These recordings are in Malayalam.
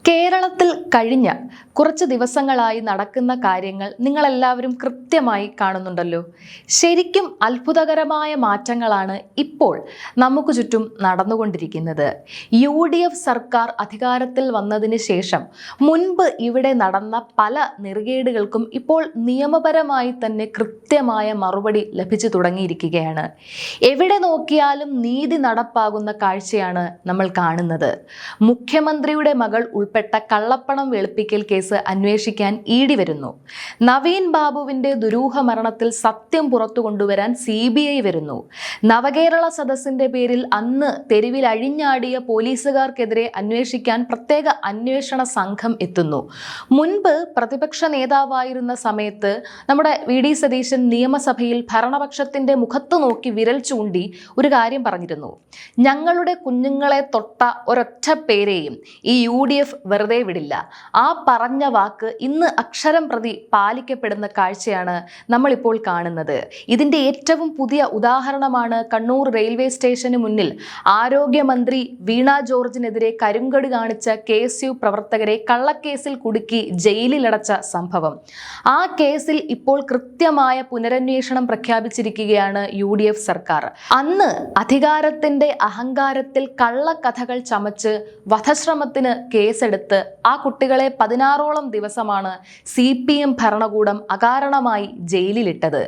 കേരളത്തിൽ കഴിഞ്ഞ കുറച്ച് ദിവസങ്ങളായി നടക്കുന്ന കാര്യങ്ങൾ നിങ്ങളെല്ലാവരും കൃത്യമായി കാണുന്നുണ്ടല്ലോ. ശരിക്കും അത്ഭുതകരമായ മാറ്റങ്ങളാണ് ഇപ്പോൾ നമുക്ക് ചുറ്റും നടന്നുകൊണ്ടിരിക്കുന്നത്. UDF സർക്കാർ അധികാരത്തിൽ വന്നതിന് ശേഷം മുൻപ് ഇവിടെ നടന്ന പല നെറുകേടുകൾക്കും ഇപ്പോൾ നിയമപരമായി തന്നെ കൃത്യമായ മറുപടി ലഭിച്ചു തുടങ്ങിയിരിക്കുകയാണ്. എവിടെ നോക്കിയാലും നീതി നടപ്പാകുന്ന കാഴ്ചയാണ് നമ്മൾ കാണുന്നത്. മുഖ്യമന്ത്രിയുടെ മകൾ ഉൾപ്പെട്ട കള്ളപ്പണം വെളുപ്പിക്കൽ കേസ് അന്വേഷിക്കാൻ ED വരുന്നു. നവീൻ ബാബുവിന്റെ ദുരൂഹ മരണത്തിൽ സത്യം പുറത്തു കൊണ്ടുവരാൻ CBI വരുന്നു. നവകേരള സദസ്സിന്റെ പേരിൽ അന്ന് തെരുവിൽ അഴിഞ്ഞാടിയ പോലീസുകാർക്കെതിരെ അന്വേഷിക്കാൻ പ്രത്യേക അന്വേഷണ സംഘം എത്തുന്നു. മുൻപ് പ്രതിപക്ഷ നേതാവായിരുന്ന സമയത്ത് നമ്മുടെ VD സതീശൻ നിയമസഭയിൽ ഭരണപക്ഷത്തിന്റെ മുഖത്ത് നോക്കി വിരൽ ചൂണ്ടി ഒരു കാര്യം പറഞ്ഞിരുന്നു. ഞങ്ങളുടെ കുഞ്ഞുങ്ങളെ തൊട്ട ഒരൊറ്റ പേരെയും ഈ UDF വെറുതെ വിടില്ല. ആ പറഞ്ഞ വാക്ക് ഇന്ന് അക്ഷരം പ്രതി പാലിക്കപ്പെടുന്ന കാഴ്ചയാണ് നമ്മളിപ്പോൾ കാണുന്നത്. ഇതിന്റെ ഏറ്റവും പുതിയ ഉദാഹരണമാണ് കണ്ണൂർ റെയിൽവേ സ്റ്റേഷന് മുന്നിൽ ആരോഗ്യമന്ത്രി വീണ ജോർജിനെതിരെ കരിങ്കൊടി കാണിച്ച KSU പ്രവർത്തകരെ കള്ളക്കേസിൽ കുടുക്കി ജയിലിലടച്ച സംഭവം. ആ കേസിൽ ഇപ്പോൾ കൃത്യമായ പുനരന്വേഷണം പ്രഖ്യാപിച്ചിരിക്കുകയാണ് UDF സർക്കാർ. അന്ന് അധികാരത്തിന്റെ അഹങ്കാരത്തിൽ കള്ളക്കഥകൾ ചമച്ച് വധശ്രമത്തിന് കേസെടുത്ത് ആ കുട്ടികളെ 16ഓളം ദിവസമാണ് CPM ഭരണകൂടം അകാരണമായി ജയിലിലിട്ടത്.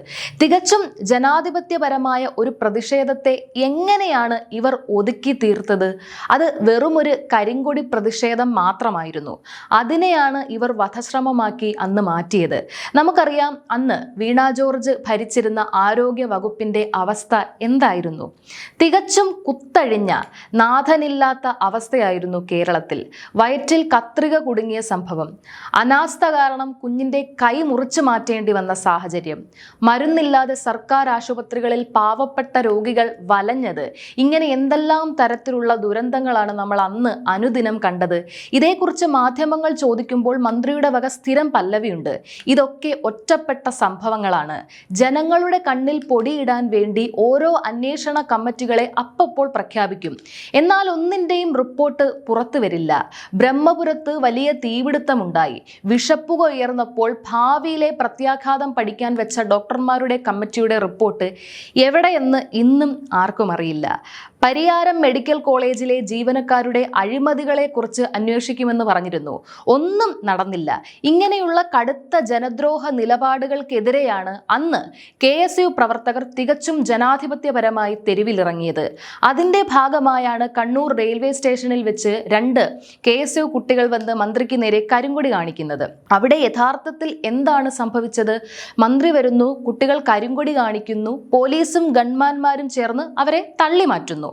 തികച്ചും ജനാധിപത്യപരമായ ഒരു പ്രതിഷേധത്തെ എങ്ങനെയാണ് ഇവർ ഒതുക്കി തീർത്തത്? അത് വെറുമൊരു കരിങ്കൊടി പ്രതിഷേധം മാത്രമായിരുന്നു. അതിനെയാണ് ഇവർ വധശ്രമമാക്കി അന്ന് മാറ്റിയത്. നമുക്കറിയാം അന്ന് വീണ ജോർജ് ഭരിച്ചിരുന്ന ആരോഗ്യ വകുപ്പിന്റെ അവസ്ഥ എന്തായിരുന്നു. തികച്ചും കുത്തഴിഞ്ഞ നാഥനില്ലാത്ത അവസ്ഥയായിരുന്നു കേരളത്തിൽ. വയറ്റിൽ കത്രിക കുടുങ്ങിയ സംഭവം, അനാസ്ഥ കാരണം കുഞ്ഞിന്റെ കൈ മുറിച്ചു മാറ്റേണ്ടി വന്ന സാഹചര്യം, മരുന്നില്ലാതെ സർക്കാർ ആശുപത്രികളിൽ പാവപ്പെട്ട രോഗികൾ വലഞ്ഞത്, ഇങ്ങനെ എന്തെല്ലാം തരത്തിലുള്ള ദുരന്തങ്ങളാണ് നമ്മൾ അന്ന് അനുദിനം കണ്ടത്. ഇതേക്കുറിച്ച് മാധ്യമങ്ങൾ ചോദിക്കുമ്പോൾ മന്ത്രിയുടെ വക സ്ഥിരം പല്ലവിയുണ്ട്: ഇതൊക്കെ ഒറ്റപ്പെട്ട സംഭവങ്ങളാണ്. ജനങ്ങളുടെ കണ്ണിൽ പൊടിയിടാൻ വേണ്ടി ഓരോ അന്വേഷണ കമ്മിറ്റികളെ അപ്പോൾ പ്രഖ്യാപിക്കും. എന്നാൽ ഒന്നിന്റെയും റിപ്പോർട്ട് പുറത്തു വരില്ല. ബ്രഹ്മപുരത്ത് വലിയ തീപിടുത്തമുണ്ടായി. വിഷപ്പുക ഉയർന്നപ്പോൾ ഭാവിയിലെ പ്രത്യാഘാതം പഠിക്കാൻ വെച്ച ഡോക്ടർമാരുടെ കമ്മിറ്റിയുടെ റിപ്പോർട്ട് എവിടെയെന്ന് ഇന്നും ആർക്കും അറിയില്ല. പരിയാരം മെഡിക്കൽ കോളേജിലെ ജീവനക്കാരുടെ അഴിമതികളെ കുറിച്ച് അന്വേഷിക്കുമെന്ന് പറഞ്ഞിരുന്നു. ഒന്നും നടന്നില്ല. ഇങ്ങനെയുള്ള കടുത്ത ജനദ്രോഹ നിലപാടുകൾക്കെതിരെയാണ് അന്ന് KSU പ്രവർത്തകർ തികച്ചും ജനാധിപത്യപരമായി തെരുവിലിറങ്ങിയത്. അതിന്റെ ഭാഗമായാണ് കണ്ണൂർ റെയിൽവേ സ്റ്റേഷനിൽ വെച്ച് 2 KSU കുട്ടികൾ വന്ന് മന്ത്രിക്ക് നേരെ കരിങ്കൊടി കാണിക്കുന്നത്. അവിടെ യഥാർത്ഥത്തിൽ എന്താണ് സംഭവിച്ചത്? മന്ത്രി വരുന്നു, കുട്ടികൾ കരിങ്കൊടി കാണിക്കുന്നു, പോലീസും ഗൺമാന്മാരും ചേർന്ന് അവരെ തള്ളി മാറ്റുന്നു.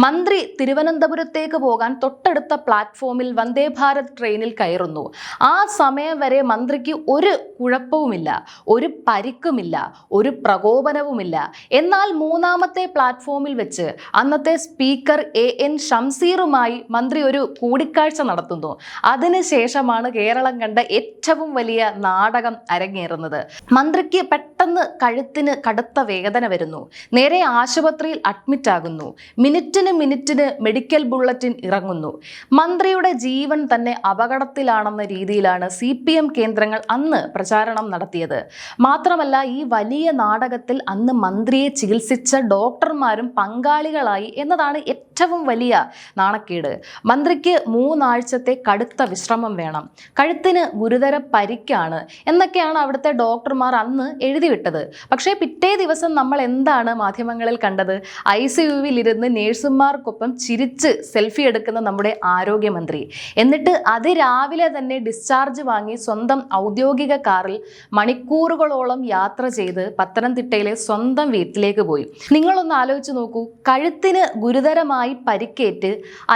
മന്ത്രി തിരുവനന്തപുരത്തേക്ക് പോകാൻ തൊട്ടടുത്ത പ്ലാറ്റ്ഫോമിൽ വന്ദേ ഭാരത് ട്രെയിനിൽ കയറുന്നു. ആ സമയം വരെ മന്ത്രിക്ക് ഒരു കുഴപ്പവുമില്ല, ഒരു പരിക്കുമില്ല, ഒരു പ്രകോപനവുമില്ല. എന്നാൽ 3ാമത്തെ പ്ലാറ്റ്ഫോമിൽ വെച്ച് അന്നത്തെ സ്പീക്കർ AN ഷംസീറുമായി മന്ത്രി ഒരു കൂടിക്കാഴ്ച നടത്തുന്നു. അതിനുശേഷമാണ് കേരളം കണ്ട ഏറ്റവും വലിയ നാടകം അരങ്ങേറുന്നത്. മന്ത്രിക്ക് പെട്ടെന്ന് കഴുത്തിന് കടുത്ത വേദന വരുന്നു. നേരെ ആശുപത്രിയിൽ അഡ്മിറ്റ് ആകുന്നു. മിനിറ്റിന് മെഡിക്കൽ ബുള്ളറ്റിൻ ഇറങ്ങുന്നു. മന്ത്രിയുടെ ജീവൻ തന്നെ അപകടത്തിലാണെന്ന രീതിയിലാണ് CPM കേന്ദ്രങ്ങൾ അന്ന് പ്രചാരണം നടത്തിയത്. മാത്രമല്ല, ഈ വലിയ നാടകത്തിൽ അന്ന് മന്ത്രിയെ ചികിത്സിച്ച ഡോക്ടർമാരും പങ്കാളികളായി എന്നതാണ് ഏറ്റവും വലിയ നാണക്കേട്. മന്ത്രിക്ക് 3 ആഴ്ചത്തെ കടുത്ത വിശ്രമം വേണം, കഴുത്തിന് ഗുരുതര പരിക്കാണ് എന്നൊക്കെയാണ് അവിടുത്തെ ഡോക്ടർമാർ അന്ന് എഴുതിവിട്ടത്. പക്ഷേ പിറ്റേ ദിവസം നമ്മൾ എന്താണ് മാധ്യമങ്ങളിൽ കണ്ടത്? ICUവിൽ ഇരുന്ന് നേഴ്സുമാർക്കൊപ്പം ചിരിച്ച് സെൽഫി എടുക്കുന്ന നമ്മുടെ ആരോഗ്യമന്ത്രി. എന്നിട്ട് അതിരാവിലെ തന്നെ ഡിസ്ചാർജ് വാങ്ങി സ്വന്തം ഔദ്യോഗിക കാറിൽ മണിക്കൂറുകളോളം യാത്ര ചെയ്ത് പത്തനംതിട്ടയിലെ സ്വന്തം വീട്ടിലേക്ക് പോയി. നിങ്ങളൊന്ന് ആലോചിച്ച് നോക്കൂ. കഴുത്തിന് ഗുരുതരമായി പരിക്കേറ്റ്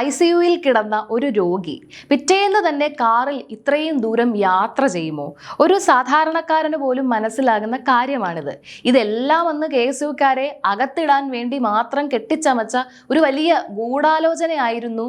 ICUവിൽ കിടന്ന ഒരു രോഗി പിറ്റേന്ന് തന്നെ കാറിൽ ഇത്രയും ദൂരം യാത്ര ചെയ്യുമോ? ഒരു സാധാരണക്കാരന് പോലും മനസ്സിലാകുന്ന കാര്യമാണിത്. ഇതെല്ലാം അന്ന് KSUക്കാരെ അകത്തിടാൻ വേണ്ടി മാത്രം കെട്ടിച്ചമച്ച ഒരു വലിയ ഗൂഢാലോചനയായിരുന്നു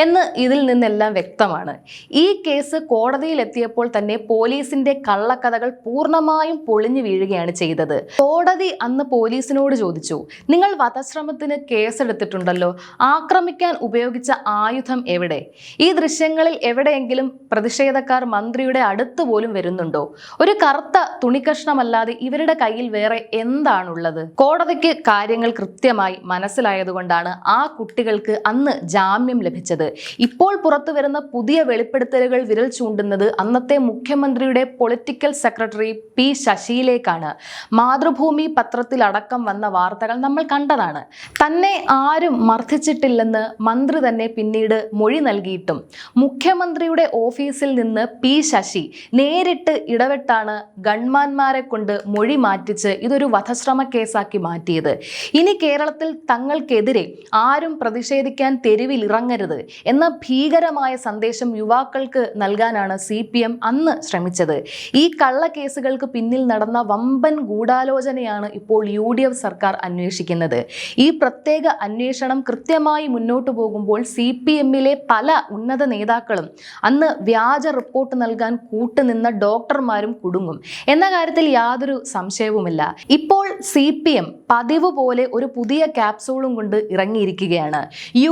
എന്ന് ഇതിൽ നിന്നെല്ലാം വ്യക്തമാണ്. ഈ കേസ് കോടതിയിൽ എത്തിയപ്പോൾ തന്നെ പോലീസിന്റെ കള്ളക്കഥകൾ പൂർണ്ണമായും പൊളിഞ്ഞു വീഴുകയാണ് ചെയ്തത്. കോടതി അന്ന് പോലീസിനോട് ചോദിച്ചു, നിങ്ങൾ വധശ്രമത്തിന് കേസെടുത്തിട്ടുണ്ടല്ലോ, ആക്രമിക്കാൻ ഉപയോഗിച്ച ആയുധം എവിടെ? ഈ ദൃശ്യങ്ങളിൽ എവിടെയെങ്കിലും പ്രതിഷേധക്കാർ മന്ത്രിയുടെ അടുത്ത് പോലും വരുന്നുണ്ടോ? ഒരു കറുത്ത തുണിക്കഷ്ണമല്ലാതെ ഇവരുടെ കയ്യിൽ വേറെ എന്താണുള്ളത്? കോടതിക്ക് കാര്യങ്ങൾ കൃത്യമായി മനസ്സിലായതുകൊണ്ടാണ് ആ കുട്ടികൾക്ക് അന്ന് ജാമ്യം ലഭിച്ചത്. ഇപ്പോൾ പുറത്തു വരുന്ന പുതിയ വെളിപ്പെടുത്തലുകൾ വിരൽ ചൂണ്ടുന്നത് അന്നത്തെ മുഖ്യമന്ത്രിയുടെ പൊളിറ്റിക്കൽ സെക്രട്ടറി പി ശശിയിലേക്കാണ്. മാതൃഭൂമി പത്രത്തിലടക്കം വന്ന വാർത്തകൾ നമ്മൾ കണ്ടതാണ്. തന്നെ ആരും മർദ്ദിച്ചിട്ടില്ലെന്ന് മന്ത്രി തന്നെ പിന്നീട് മൊഴി നൽകിയിട്ടും മുഖ്യമന്ത്രിയുടെ ഓഫീസിൽ നിന്ന് പി ശശി നേരിട്ട് ഇടപെട്ടാണ് ഗൺമാന്മാരെ കൊണ്ട് മൊഴി മാറ്റിച്ച് ഇതൊരു വധശ്രമ കേസാക്കി മാറ്റിയത്. ഇനി കേരളത്തിൽ തങ്ങൾക്കെതിരെ ആരും പ്രതിഷേധിക്കാൻ തെരുവിൽ ഇറങ്ങരുത് എന്ന ഭീകരമായ സന്ദേശം യുവാക്കൾക്ക് നൽകാനാണ് CPM അന്ന് ശ്രമിച്ചത്. ഈ കള്ളക്കേസുകൾക്ക് പിന്നിൽ നടന്ന വമ്പൻ ഗൂഢാലോചനയാണ് ഇപ്പോൾ UDF സർക്കാർ അന്വേഷിക്കുന്നത്. ഈ പ്രത്യേക അന്വേഷണം കൃത്യമായി മുന്നോട്ടു പോകുമ്പോൾ CPMലെ പല ഉന്നത നേതാക്കളും അന്ന് വ്യാജ റിപ്പോർട്ട് നൽകാൻ കൂട്ടുനിന്ന ഡോക്ടർമാരും കുടുങ്ങും എന്ന കാര്യത്തിൽ യാതൊരു സംശയവുമില്ല. ഇപ്പോൾ CPM പതിവ് പോലെ ഒരു പുതിയ ക്യാപ്സൂളും കൊണ്ട് ഇറങ്ങിയിരിക്കുകയാണ്.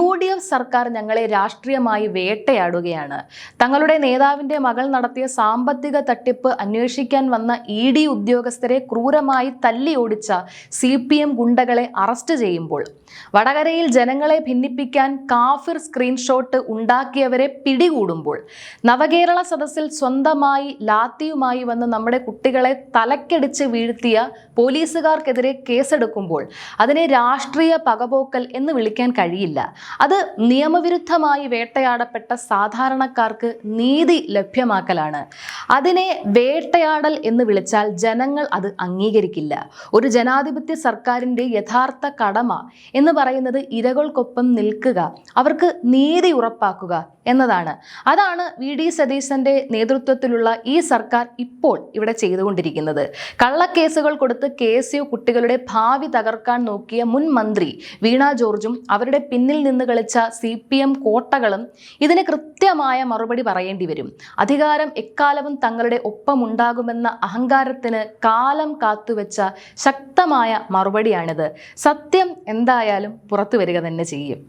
UDF സർക്കാർ ഞങ്ങളെ രാഷ്ട്രീയമായി വേട്ടയാടുകയാണ്. തങ്ങളുടെ നേതാവിന്റെ മകൾ നടത്തിയ സാമ്പത്തിക തട്ടിപ്പ് അന്വേഷിക്കാൻ വന്ന ED ഉദ്യോഗസ്ഥരെ ക്രൂരമായി തല്ലി ഓടിച്ച CPM ഗുണ്ടകളെ അറസ്റ്റ് ചെയ്യുമ്പോൾ, വടകരയിൽ ജനങ്ങളെ ഭിന്നിപ്പിക്കാൻ കാഫിർ സ്ക്രീൻഷോട്ട് ഉണ്ടാക്കിയവരെ പിടികൂടുമ്പോൾ, നവകേരള സദസ്സിൽ സ്വന്തമായി ലാത്തിയുമായി വന്ന് നമ്മുടെ കുട്ടികളെ തലക്കടിച്ച് വീഴ്ത്തിയ പോലീസുകാർക്കെതിരെ കേസെടുക്കുമ്പോൾ അതിനെ രാഷ്ട്രീയ പകപോക്കൽ എന്ന് വിളിക്കാൻ കഴിയില്ല. അത് നിയമവിരുദ്ധമായി വേട്ടയാടപ്പെട്ട സാധാരണക്കാർക്ക് നീതി ലഭ്യമാക്കലാണ്. അതിനെ വേട്ടയാടൽ എന്ന് വിളിച്ചാൽ ജനങ്ങൾ അത് അംഗീകരിക്കില്ല. ഒരു ജനാധിപത്യ സർക്കാരിൻ്റെ യഥാർത്ഥ കടമ എന്ന് പറയുന്നത് ഇരകൾക്കൊപ്പം നിൽക്കുക, അവർക്ക് നീതി ഉറപ്പാക്കുക എന്നതാണ്. അതാണ് VD സതീശന്റെ നേതൃത്വത്തിലുള്ള ഈ സർക്കാർ ഇപ്പോൾ ഇവിടെ ചെയ്തുകൊണ്ടിരിക്കുന്നത്. കള്ളക്കേസുകൾ കൊടുത്ത് KSU കുട്ടികളുടെ ഭാവി തകർക്കാൻ നോക്കിയ മുൻ മന്ത്രി വീണ ജോർജും അവരുടെ പിന്നിൽ നിന്ന് കളിച്ച CPM കോട്ടകളും ഇതിന് കൃത്യമായ മറുപടി പറയേണ്ടി വരും. അധികാരം എക്കാലവും തങ്ങളുടെ ഒപ്പമുണ്ടാകുമെന്ന അഹങ്കാരത്തിന് കാലം കാത്തുവെച്ച ശക്തമായ മറുപടിയാണിത്. സത്യം എന്തായാലും പുറത്തു വരിക തന്നെ ചെയ്യും.